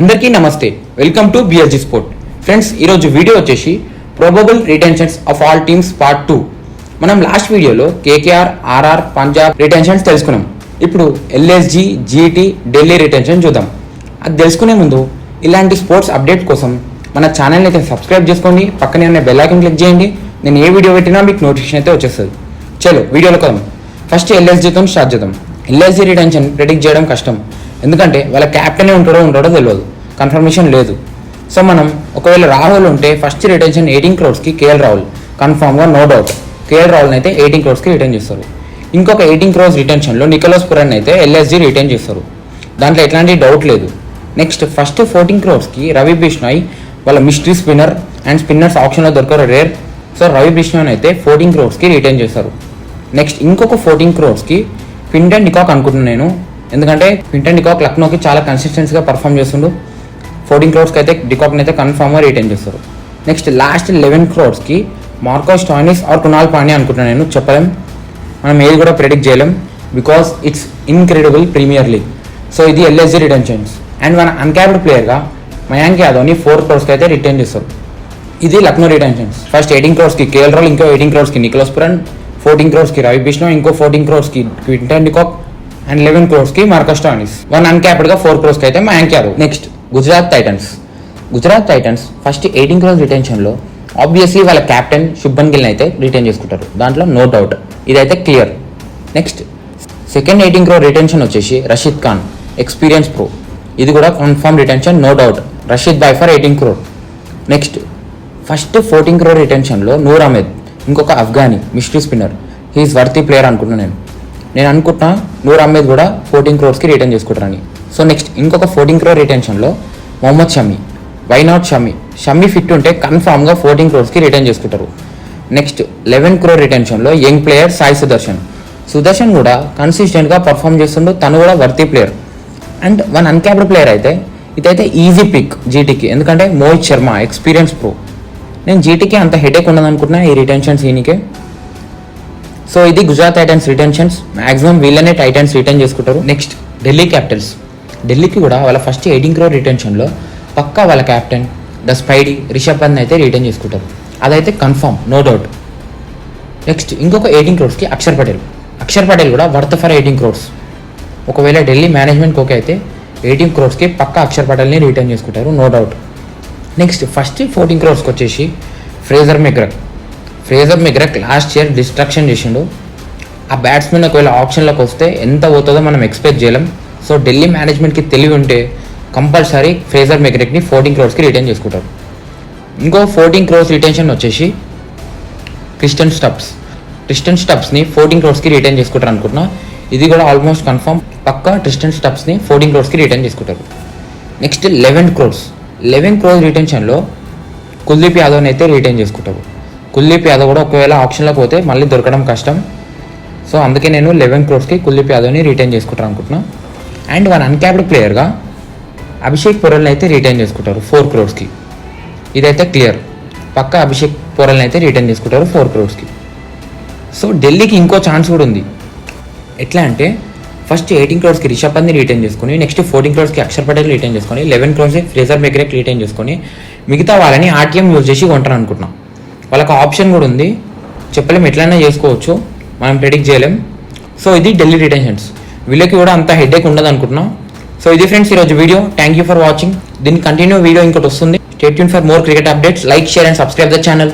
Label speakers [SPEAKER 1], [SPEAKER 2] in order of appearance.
[SPEAKER 1] అందరికీ నమస్తే, welcome to బిఎల్జీ sport. Friends, ఈరోజు వీడియో వచ్చేసి probable retentions of all teams part 2. మనం లాస్ట్ వీడియోలో కేకేఆర్, ఆర్ఆర్, పంజాబ్ రిటెన్షన్స్ తెలుసుకున్నాం. ఇప్పుడు ఎల్ఎస్జీ, జీటీ, ఢిల్లీ రిటెన్షన్ చూద్దాం. అది తెలుసుకునే ముందు ఇలాంటి స్పోర్ట్స్ అప్డేట్ కోసం మన ఛానల్ని అయితే సబ్స్క్రైబ్ చేసుకోండి, పక్కనే ఉన్న బెల్ ఐకాన్ క్లిక్ చేయండి. నేను ఏ వీడియో పెట్టినా మీకు నోటిఫికేషన్ అయితే వచ్చేస్తుంది. చలో వీడియోలో కదాం. ఫస్ట్ ఎల్ఎస్జీతో స్టార్ట్ చేద్దాం. ఎల్ఎస్జీ రిటెన్షన్ ప్రెడిక్ట్ చేయడం కష్టం, ఎందుకంటే వాళ్ళ క్యాప్టెనే ఉంటాడో తెలియదు, కన్ఫర్మేషన్ లేదు. సో మనం ఒకవేళ రాహుల్ ఉంటే first retention 18 crores KL Rahul కన్ఫామ్గా, నో డౌట్ కేఎల్ రాహుల్ అయితే 18 crores రిటర్న్ చేస్తారు. ఇంకొక 18 crores రిటెన్షన్లో నికోలస్ పురన్ అయితే ఎల్ఎస్జీ రిటర్న్ చేస్తారు, దాంట్లో ఎట్లాంటి డౌట్ లేదు. Next first 14 crores Ravi Bishnoi వాళ్ళ మిస్టరీ స్పిన్నర్ అండ్ స్పిన్నర్స్ ఆప్షన్లో దొరకరు, రేర్. సో రవి బిష్నాయ్ అయితే 14 crores రిటర్న్ చేస్తారు. నెక్స్ట్ ఇంకొక 14 crores క్వింటన్ డికాక్ అనుకుంటున్నాను నేను, ఎందుకంటే క్వింటన్ డికాక్ లక్నోకి చాలా కన్సిస్టెన్సీగా పర్ఫామ్ చేస్తుండు. 14 crores అయితే డికాక్ని అయితే కన్ఫామ్గా రిటర్న్ చేస్తారు. Next last 11 crores Marco Stoinis or Krunal Pandya అనుకుంటున్నాను నేను, చెప్పలేం, మనం ఏది కూడా ప్రెడిక్ట్ చేయలేం, because it's incredible premier league. So ఇది ఎల్ఎస్జీ రిటెన్షన్స్. అండ్ మన అన్క్యాప్డ్ ప్లేయర్గా మయాంక్ యాదవ్ని 4 crores అయితే రిటర్న్ చేస్తారు. ఇది Lucknow retentions. First 18 crores KL Rahul, ఇంకో 18 crores Nicholas Pooran, 14 crores Ravi Bishnoi, ఇంకో 14 crores Quinton de Kock and 11 crores Marco Stoinis. One అన్క్యాప్డ్గా 4 crores అయితే Mayank Yadav. Next Gujarat titans first 18 crores రిటెన్షన్లో ఆబ్వియస్లీ వాళ్ళ క్యాప్టెన్ శుభన్ గిల్ని అయితే రిటైన్ చేసుకుంటారు, దాంట్లో నో డౌట్, ఇదైతే clear. Next second 18 crore retention వచ్చేసి రషీద్ ఖాన్, ఎక్స్పీరియన్స్ ప్రో, ఇది కూడా confirm retention, no doubt, Rashid by for 18 crore. Next first 14 crore రిటెన్షన్లో నూర్ అహ్మద్, ఇంకొక Afghani mystery spinner, he's worthy player అనుకుంటున్నాను నేను అనుకుంటున్నా నూర్ అహ్మద్ కూడా 14 crores రిటర్న్ చేసుకుంటారని. సో నెక్స్ట్ ఇంకొక 14 crore రిటెన్షన్లో Mohammed Shami, why not Shami fit ఉంటే కన్ఫామ్గా 14 crores రిటర్న్ చేసుకుంటారు. నెక్స్ట్ 11 crore రిటెన్షన్లో యంగ్ ప్లేయర్ సాయి సుదర్శన్ కూడా కన్సిస్టెంట్గా పర్ఫామ్ చేస్తుండో, తను కూడా worthy player. And one uncapped player అయితే ఇదైతే ఈజీ పిక్ జీటీకి, ఎందుకంటే మోహిత్ శర్మ, ఎక్స్పీరియన్స్ ప్రో. నేను జీటీకి అంత హెడేక్ ఉండదు అనుకుంటున్నా ఈ రిటెన్షన్స్ ఈయనకే. సో ఇది గుజరాత్ టైటన్స్ రిటెన్షన్స్, మ్యాక్సిమం వీళ్ళనే టైటన్స్ రిటర్న్ చేసుకుంటారు. నెక్స్ట్ ఢిల్లీ క్యాపిటల్స్, ఢిల్లీకి కూడా వాళ్ళ ఫస్ట్ 18 crore రిటెన్షన్లో పక్కా వాళ్ళ captain the spidey Rishabh Pant అయితే రిటర్న్ చేసుకుంటారు, అదైతే కన్ఫర్మ్, నో డౌట్. నెక్స్ట్ ఇంకొక 18 crores అక్షర్ పటేల్ కూడా వర్త్ ఫర్ 18 crores. ఒకవేళ ఢిల్లీ మేనేజ్మెంట్ ఓకే అయితే 18 crores పక్కా అక్షర్ పటేల్ని రిటర్న్ చేసుకుంటారు, no doubt. Next first 14 crores వచ్చేసి Fraser McGurk last year destruction చేసిండు. ఆ బ్యాట్స్మెన్ ఒకవేళ ఆప్షన్లోకి వస్తే ఎంత పోతుందో మనం ఎక్స్పెక్ట్ చేయలేం. సో ఢిల్లీ మేనేజ్మెంట్కి తెలివి ఉంటే కంపల్సరీ ఫ్రేజర్ మెగ్రక్ని 14 crores రిటర్న్ చేసుకుంటారు. ఇంకో 14 crores రిటెన్షన్ వచ్చేసి క్రిస్టన్ స్టబ్స్ని 14 crores రిటర్న్ చేసుకుంటారు అనుకుంటున్నా, ఇది కూడా ఆల్మోస్ట్ కన్ఫర్మ్, పక్కా క్రిస్టన్ స్టబ్స్ని 14 crores రిటర్న్ చేసుకుంటారు. నెక్స్ట్ 11 crores రిటెన్షన్లో కుల్దీప్ యాదవ్ని అయితే రిటర్న్ చేసుకుంటారు. కుల్దీప్ యాదవ్ కూడా ఒకవేళ ఆప్షన్లోకి పోతే మళ్ళీ దొరకడం కష్టం. సో అందుకే నేను 11 crores కుల్దీప్ యాదవ్ని రిటర్న్ చేసుకుంటాను అనుకుంటున్నా. అండ్ వన్ అన్క్యాప్డ్ ప్లేయర్గా అభిషేక్ పొరల్ని అయితే రిటర్న్ చేసుకుంటారు 4 crores. ఇదైతే క్లియర్, పక్కా అభిషేక్ పొరల్ని అయితే రిటర్న్ చేసుకుంటారు 4 crores. సో ఢిల్లీకి ఇంకో ఛాన్స్ కూడా ఉంది. ఎట్లా అంటే ఫస్ట్ 18 crores రిషబ్ పంత్ని రిటర్న్ చేసుకుని, next 14 crores Axar Patel return చేసుకొని, 11 crores ఫ్రేజర్ మెగ్రక్ రిటర్న్ చేసుకొని, మిగతా వాళ్ళని ఆర్టీఎం యూజ్ చేసి కొంటారు అనుకుంటున్నాం. వాళ్ళకి ఆప్షన్ కూడా ఉంది, చెప్పలేం, ఎట్లయినా చేసుకోవచ్చు, మనం ప్రెడిక్ట్ చేయలేం. సో ఇది ఢిల్లీ రిటెన్షన్స్, వీళ్ళకి కూడా అంత హెడేక్ ఉండదు అనుకుంటున్నాం. సో ఇది ఫ్రెండ్స్ ఈరోజు video, thank you for watching. దీని కంటిన్యూ వీడియో ఇంకోటి వస్తుంది. Stay tune for more cricket updates. Like, share and subscribe the channel.